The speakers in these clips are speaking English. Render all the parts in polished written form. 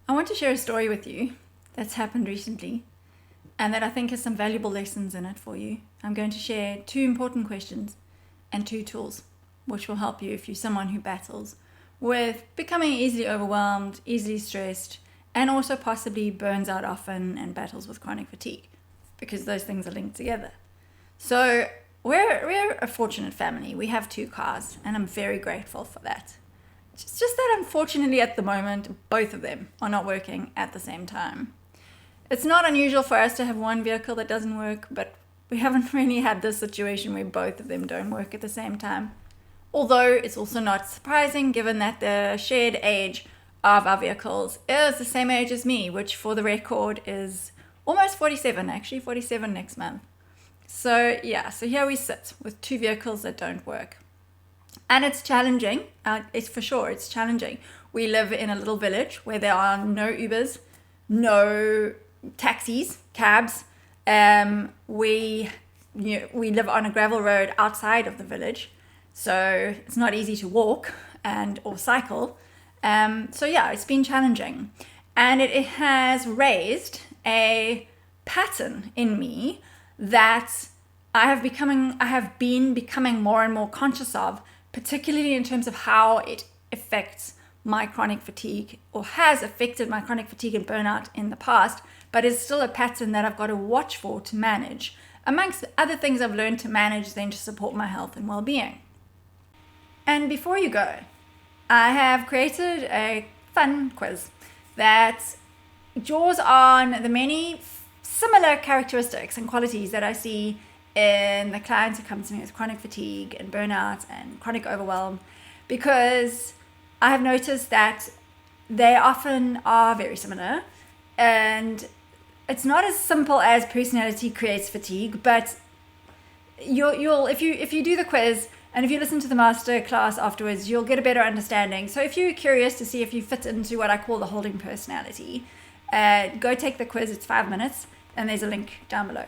I want to share a story with you that's happened recently and that I think has some valuable lessons in it for you. I'm going to share 2 important questions and 2 tools which will help you if you're someone who battles with becoming easily overwhelmed, easily stressed, and also possibly burns out often and battles with chronic fatigue, because those things are linked together. So we're a fortunate family. We have 2 cars, and I'm very grateful for that. It's just that unfortunately at the moment, both of them are not working at the same time. It's not unusual for us to have one vehicle that doesn't work, but we haven't really had this situation where both of them don't work at the same time. Although it's also not surprising given that the shared age of our vehicles is the same age as me, which for the record is almost 47, actually 47 next month. So here we sit with 2 vehicles that don't work. And it's challenging. It's challenging. We live in a little village where there are no Ubers, no taxis, cabs. We live on a gravel road outside of the village, so it's not easy to walk or cycle. It's been challenging, and it has raised a pattern in me that I have been becoming more and more conscious of, particularly in terms of how it affects my chronic fatigue, or has affected my chronic fatigue and burnout in the past, but it's still a pattern that I've got to watch for to manage, amongst other things I've learned to manage then to support my health and well-being. And before you go, I have created a fun quiz that draws on the many similar characteristics and qualities that I see in the clients who come to me with chronic fatigue and burnout and chronic overwhelm, because I have noticed that they often are very similar, and it's not as simple as personality creates fatigue, but you'll if you do the quiz and if you listen to the master class afterwards, you'll get a better understanding. So if you're curious to see if you fit into what I call the holding personality, go take the quiz. It's 5 minutes, and there's a link down below.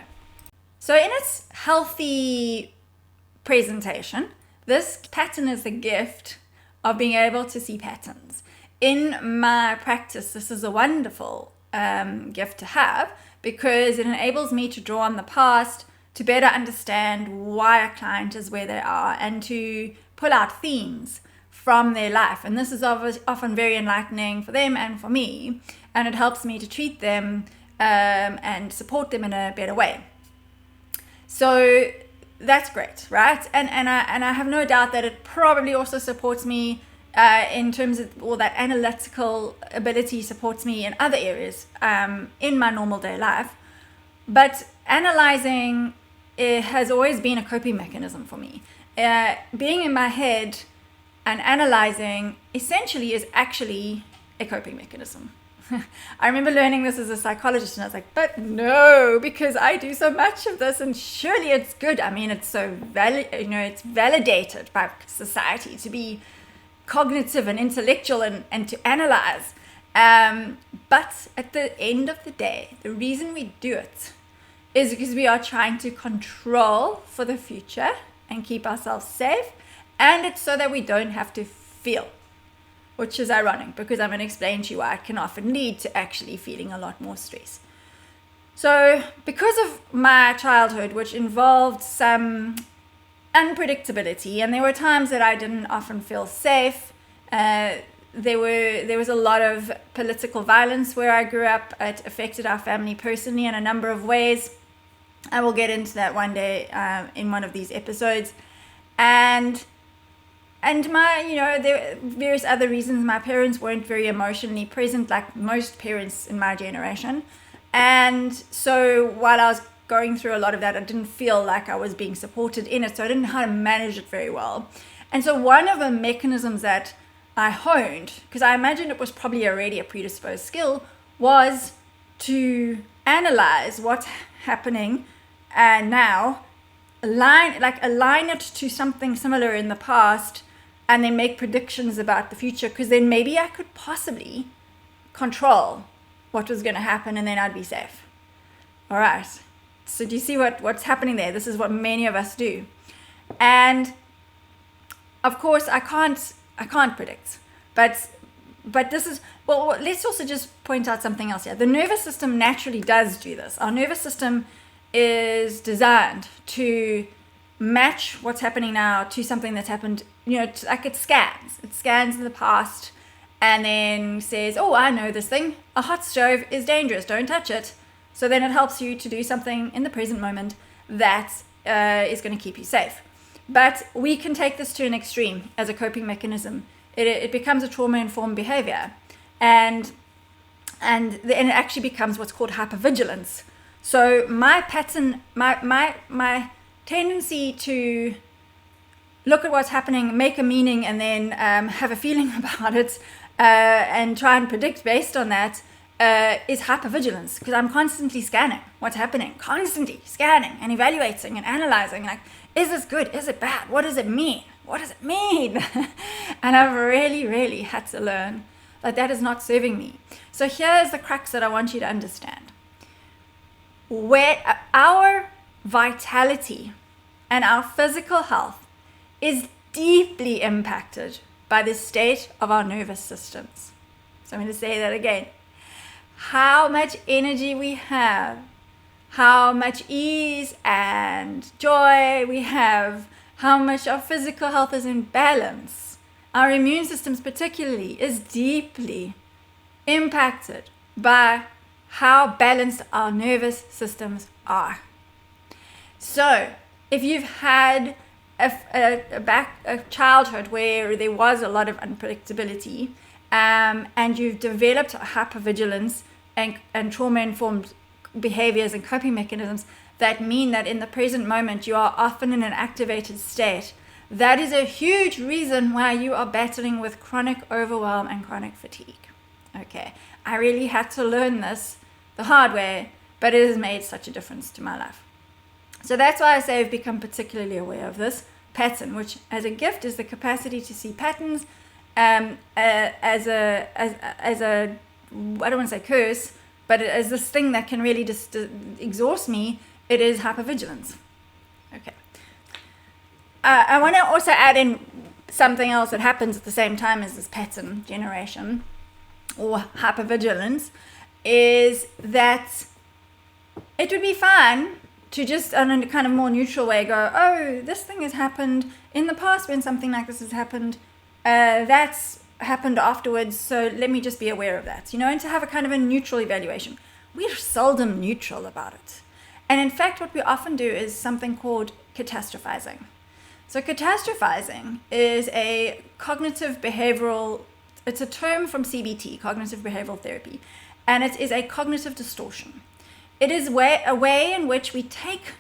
So in its healthy presentation, this pattern is the gift of being able to see patterns. In my practice, this is a wonderful gift to have, because it enables me to draw on the past to better understand why a client is where they are and to pull out themes from their life. And this is often very enlightening for them and for me, and it helps me to treat them and support them in a better way. So that's great, right? And I have no doubt that it probably also supports me in terms of all that analytical ability, supports me in other areas in my normal day life. But analyzing has always been a coping mechanism for me. Being in my head and analyzing essentially is actually a coping mechanism. I remember learning this as a psychologist, and I was like, but no, because I do so much of this, and surely it's good. I mean, it's so it's validated by society to be cognitive and intellectual and to analyze. But at the end of the day, the reason we do it is because we are trying to control for the future and keep ourselves safe, and it's so that we don't have to feel. Which is ironic, because I'm going to explain to you why it can often lead to actually feeling a lot more stress. So because of my childhood, which involved some unpredictability, and there were times that I didn't often feel safe, there was a lot of political violence where I grew up. It affected our family personally in a number of ways. I will get into that one day in one of these episodes. And there were various other reasons. My parents weren't very emotionally present, like most parents in my generation. And so while I was going through a lot of that, I didn't feel like I was being supported in it. So I didn't know how to manage it very well. And so one of the mechanisms that I honed, because I imagined it was probably already a predisposed skill, was to analyze what's happening now, align it to something similar in the past, and then make predictions about the future, because then maybe I could possibly control what was going to happen, and then I'd be safe. All right. So do you see what's happening there? This is what many of us do. And of course, I can't predict, but but this is, well, let's also just point out something else here. The nervous system naturally does do this. Our nervous system is designed to match what's happening now to something that's happened, like it scans in the past and then says, oh, I know this thing, a hot stove is dangerous, don't touch it. So then it helps you to do something in the present moment that is going to keep you safe. But we can take this to an extreme as a coping mechanism. It becomes a trauma-informed behavior, and then it actually becomes what's called hypervigilance. So my pattern, my tendency to look at what's happening, make a meaning, and then have a feeling about it, and try and predict based on that, is hypervigilance, because I'm constantly scanning what's happening, constantly scanning and evaluating and analyzing, like, is this good? Is it bad? What does it mean? What does it mean? And I've really had to learn that is not serving me. So here's the crux that I want you to understand. Where our vitality and our physical health is deeply impacted by the state of our nervous systems. So I'm going to say that again. How much energy we have, how much ease and joy we have, how much our physical health is in balance, our immune systems particularly, is deeply impacted by how balanced our nervous systems are. So if you've had a childhood where there was a lot of unpredictability, and you've developed hypervigilance and trauma-informed behaviors and coping mechanisms that mean that in the present moment you are often in an activated state, that is a huge reason why you are battling with chronic overwhelm and chronic fatigue. Okay, I really had to learn this the hard way, but it has made such a difference to my life. So that's why I say I've become particularly aware of this pattern, which as a gift is the capacity to see patterns as a I don't want to say curse, but as this thing that can really just exhaust me. It is hypervigilance. Okay. I want to also add in something else that happens at the same time as this pattern generation or hypervigilance, is that it would be fine to just, in a kind of more neutral way, go, oh, this thing has happened in the past when something like this has happened. That's happened afterwards, so let me just be aware of that, and to have a kind of a neutral evaluation. We're seldom neutral about it. And in fact, what we often do is something called catastrophizing. So catastrophizing is a cognitive behavioral, it's a term from CBT, cognitive behavioral therapy, and it is a cognitive distortion. It is a way in which we take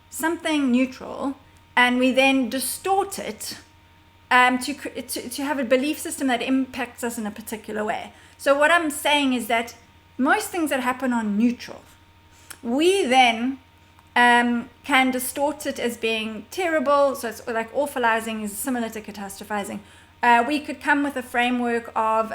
something neutral and we then distort it to have a belief system that impacts us in a particular way. So what I'm saying is that most things that happen are neutral. We then can distort it as being terrible. So it's like awfulizing is similar to catastrophizing. We could come with a framework of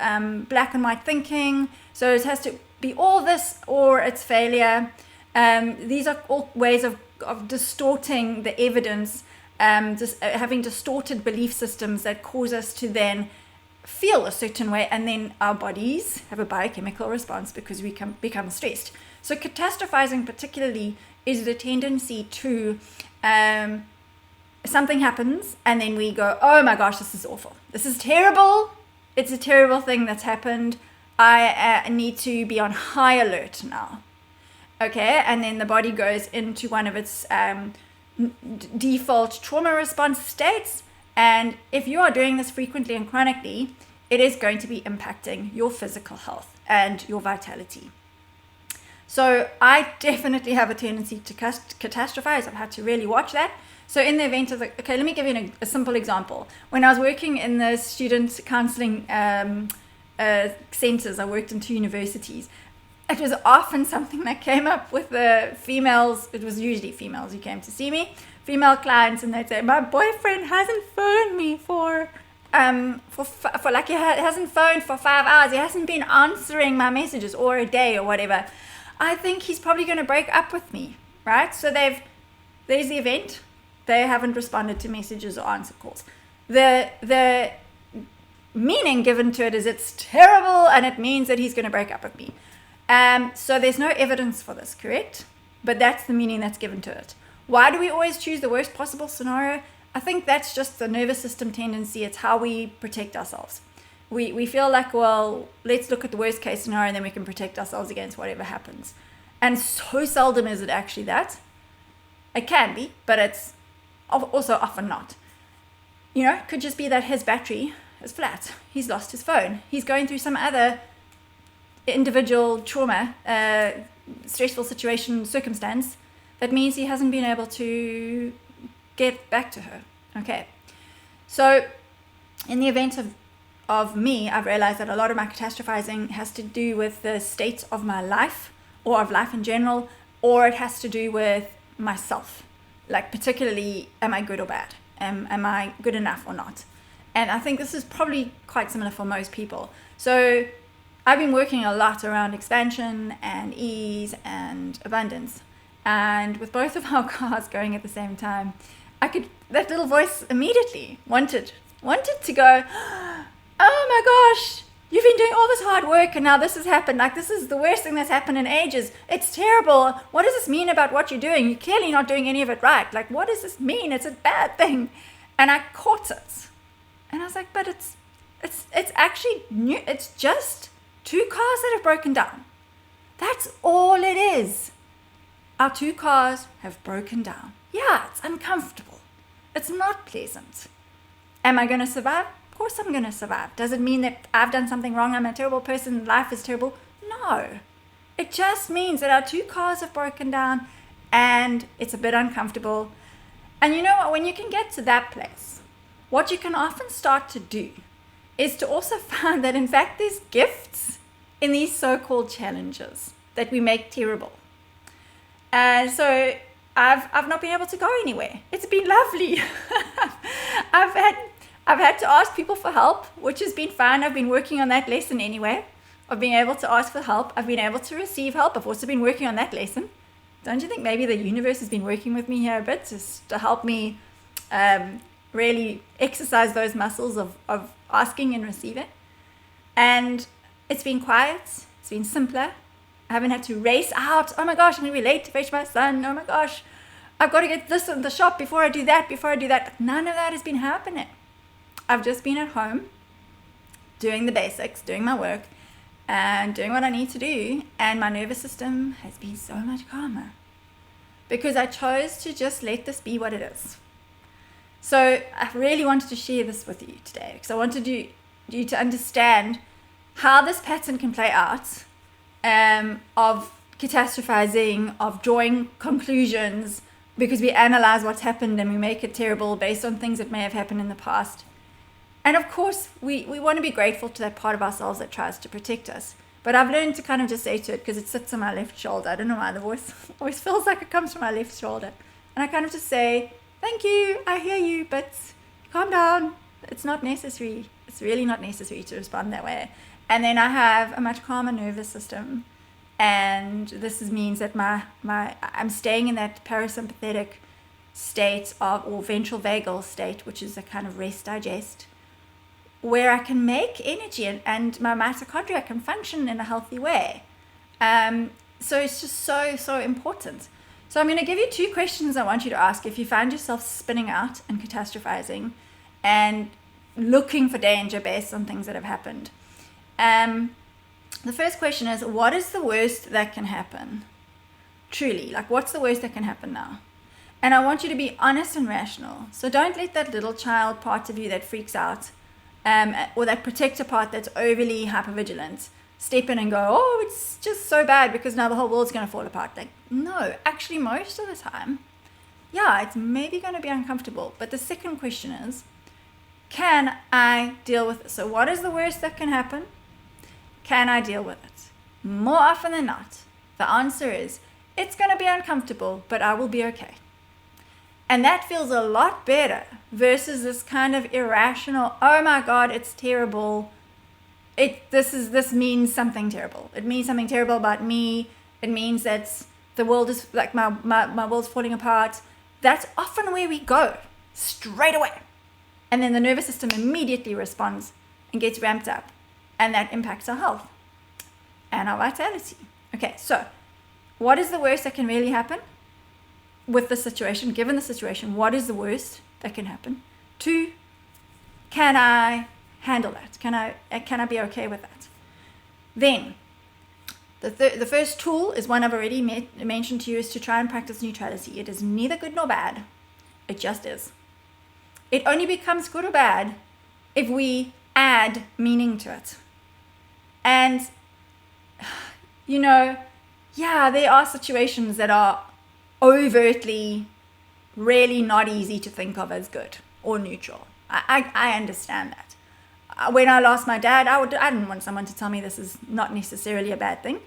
black and white thinking. So it has to be all this or it's failure. These are all ways of distorting the evidence, having distorted belief systems that cause us to then feel a certain way, and then our bodies have a biochemical response because we become stressed. So catastrophizing particularly is the tendency to something happens and then we go, oh my gosh, this is awful. This is terrible. It's a terrible thing that's happened. I need to be on high alert now. Okay, and then the body goes into one of its default trauma response states. And if you are doing this frequently and chronically, it is going to be impacting your physical health and your vitality. So I definitely have a tendency to catastrophize. I've had to really watch that. So in the event of okay, let me give you a simple example. When I was working in the student counseling centers, I worked in 2 universities. It was often something that came up with the females. It was usually females who came to see me, female clients, and they'd say, my boyfriend hasn't phoned me for like he hasn't phoned for 5 hours. He hasn't been answering my messages or a day or whatever. I think he's probably going to break up with me, right? So there's the event. They haven't responded to messages or answer calls. The meaning given to it is it's terrible and it means that he's going to break up with me. So there's no evidence for this, correct? But that's the meaning that's given to it. Why do we always choose the worst possible scenario? I think that's just the nervous system tendency. It's how we protect ourselves. We feel like, well, let's look at the worst case scenario and then we can protect ourselves against whatever happens. And so seldom is it actually that. It can be, but it's also often not. You know, it could just be that his battery is flat. He's lost his phone. He's going through some other individual trauma, stressful situation, circumstance that means he hasn't been able to get back to her. Okay. So in the event of me, I've realized that a lot of my catastrophizing has to do with the state of my life or of life in general, or it has to do with myself. Like particularly, am I good or bad? Am I good enough or not? And I think this is probably quite similar for most people. So I've been working a lot around expansion and ease and abundance. And with both of our cars going at the same time, that little voice immediately wanted to go, oh my gosh, you've been doing all this hard work and now this has happened. Like, this is the worst thing that's happened in ages. It's terrible. What does this mean about what you're doing? You're clearly not doing any of it right. Like, what does this mean? It's a bad thing. And I caught it. And I was like, but it's actually new. It's just 2 cars that have broken down. That's all it is. Our 2 cars have broken down. Yeah, it's uncomfortable. It's not pleasant. Am I going to survive? Of course I'm going to survive. Does it mean that I've done something wrong? I'm a terrible person. Life is terrible? No. It just means that our 2 cars have broken down and it's a bit uncomfortable. And you know what? When you can get to that place, what you can often start to do is to also find that in fact there's gifts in these so-called challenges that we make terrible. And so I've not been able to go anywhere. It's been lovely. I've had to ask people for help, which has been fun. I've been working on that lesson anyway, of being able to ask for help. I've been able to receive help. I've also been working on that lesson. Don't you think maybe the universe has been working with me here a bit just to help me really exercise those muscles of asking and receiving? And it's been quiet. It's been simpler. I haven't had to race out. Oh my gosh, I'm going to be late to fetch my son. Oh my gosh, I've got to get this in the shop before I do that. None of that has been happening. I've just been at home doing the basics, doing my work and doing what I need to do. And my nervous system has been so much calmer because I chose to just let this be what it is. So I really wanted to share this with you today because I wanted you to understand how this pattern can play out of catastrophizing, of drawing conclusions because we analyze what's happened and we make it terrible based on things that may have happened in the past. And of course, we want to be grateful to that part of ourselves that tries to protect us. But I've learned to kind of just say to it, because it sits on my left shoulder. I don't know why the voice always feels like it comes from my left shoulder. And I kind of just say, thank you, I hear you, but calm down. It's not necessary. It's really not necessary to respond that way. And then I have a much calmer nervous system. And this means that I'm staying in that parasympathetic state or ventral vagal state, which is a kind of rest digest, where I can make energy and my mitochondria can function in a healthy way. So it's just so important. So I'm going to give you 2 questions I want you to ask if you find yourself spinning out and catastrophizing and looking for danger based on things that have happened. The first question is, what is the worst that can happen? Truly, like what's the worst that can happen now? And I want you to be honest and rational. So don't let that little child part of you that freaks out or that protector part that's overly hypervigilant step in and go, oh, it's just so bad because now the whole world's going to fall apart. Like, no, actually most of the time, yeah, it's maybe going to be uncomfortable. But the second question is, can I deal with it? So what is the worst that can happen? Can I deal with it? More often than not, the answer is, it's going to be uncomfortable, but I will be okay. And that feels a lot better versus this kind of irrational, oh my God, it's terrible. This means something terrible. It means something terrible about me. It means that the world is like my world's falling apart. That's often where we go straight away. And then the nervous system immediately responds and gets ramped up, and that impacts our health and our vitality. Okay, so what is the worst that can really happen with the situation? Given the situation, what is the worst that can happen? 2, can I handle that? Can I be okay with that? Then the first tool is one I've already mentioned to you, is to try and practice neutrality. It is neither good nor bad. It just is. It only becomes good or bad if we add meaning to it. And, there are situations that are overtly really not easy to think of as good or neutral. I understand that. When I lost my dad, I didn't want someone to tell me this is not necessarily a bad thing.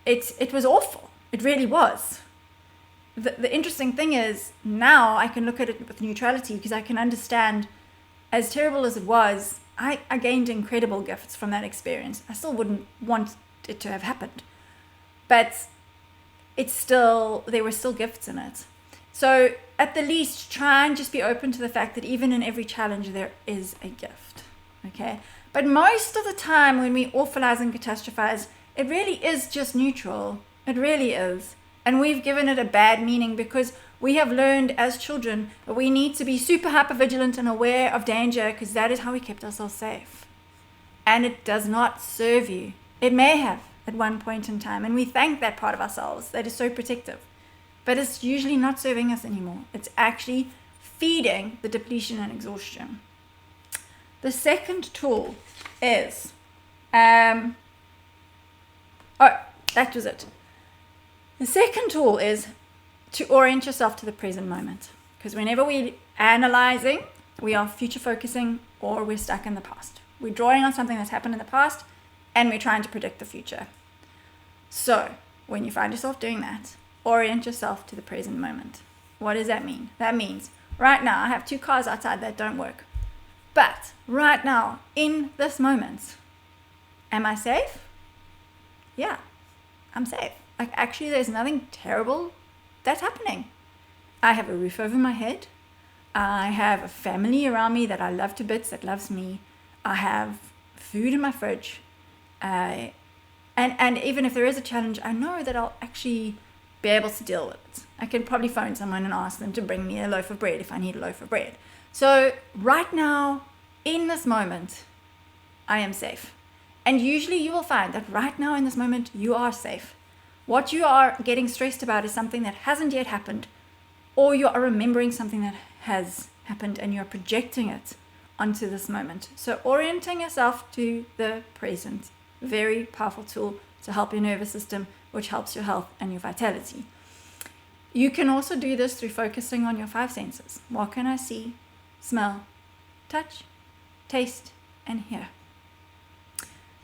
It was awful. It really was. The interesting thing is, now I can look at it with neutrality, because I can understand, as terrible as it was, I gained incredible gifts from that experience. I still wouldn't want it to have happened, but there were still gifts in it. So at the least, try and just be open to the fact that even in every challenge, there is a gift. Okay? But most of the time when we awfulize and catastrophize, it really is just neutral. It really is. And we've given it a bad meaning because we have learned as children that we need to be super hypervigilant and aware of danger, because that is how we kept ourselves safe. And it does not serve you. It may have at one point in time, and we thank that part of ourselves that is so protective. But it's usually not serving us anymore. It's actually feeding the depletion and exhaustion. The second tool is, that was it. The second tool is to orient yourself to the present moment. Because whenever we're analyzing, we are future focusing, or we're stuck in the past. We're drawing on something that's happened in the past, and we're trying to predict the future. So when you find yourself doing that, orient yourself to the present moment. What does that mean? That means right now I have 2 cars outside that don't work. But right now, in this moment, am I safe? Yeah, I'm safe. Like, actually, there's nothing terrible that's happening. I have a roof over my head. I have a family around me that I love to bits, that loves me. I have food in my fridge. And even if there is a challenge, I know that I'll actually be able to deal with it. I can probably phone someone and ask them to bring me a loaf of bread if I need a loaf of bread. So right now, in this moment, I am safe. And usually you will find that right now in this moment, you are safe. What you are getting stressed about is something that hasn't yet happened, or you are remembering something that has happened and you're projecting it onto this moment. So orienting yourself to the present, very powerful tool to help your nervous system, which helps your health and your vitality. You can also do this through focusing on your 5 senses. What can I see, smell, touch, taste, and hear?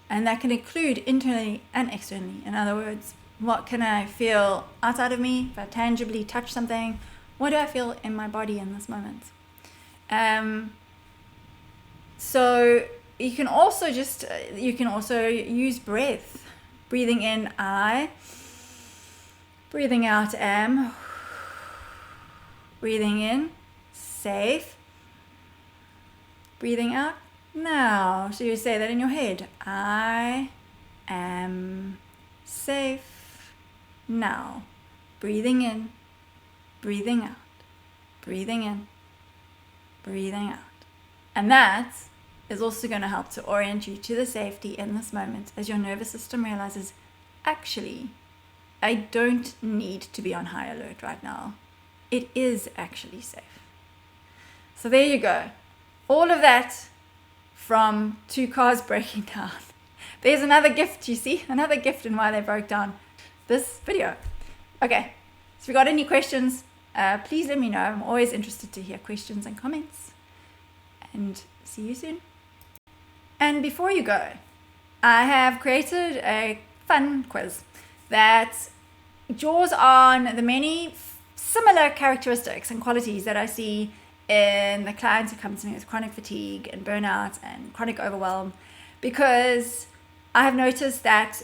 And that can include internally and externally. In other words, what can I feel outside of me? If I tangibly touch something, what do I feel in my body in this moment? So you can also use breath. Breathing in, I. Breathing out, am. Breathing in, safe. Breathing out, now. So you say that in your head. I am safe now. Breathing in, breathing out. Breathing in, breathing out. And that is also going to help to orient you to the safety in this moment, as your nervous system realizes, actually, I don't need to be on high alert right now. It is actually safe. So there you go. All of that from 2 cars breaking down. There's another gift, you see, another gift in why they broke down this video. Okay, so if you got any questions, please let me know. I'm always interested to hear questions and comments. And see you soon. And before you go, I have created a fun quiz that draws on the many similar characteristics and qualities that I see in the clients who come to me with chronic fatigue and burnout and chronic overwhelm, because I have noticed that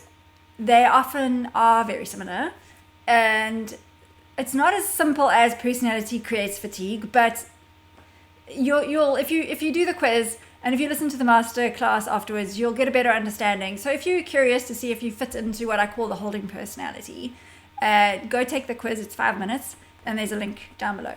they often are very similar, and it's not as simple as personality creates fatigue, but you'll if you do the quiz, And if you listen to the master class afterwards, you'll get a better understanding. So if you're curious to see if you fit into what I call the holding personality, go take the quiz. It's 5 minutes, and there's a link down below.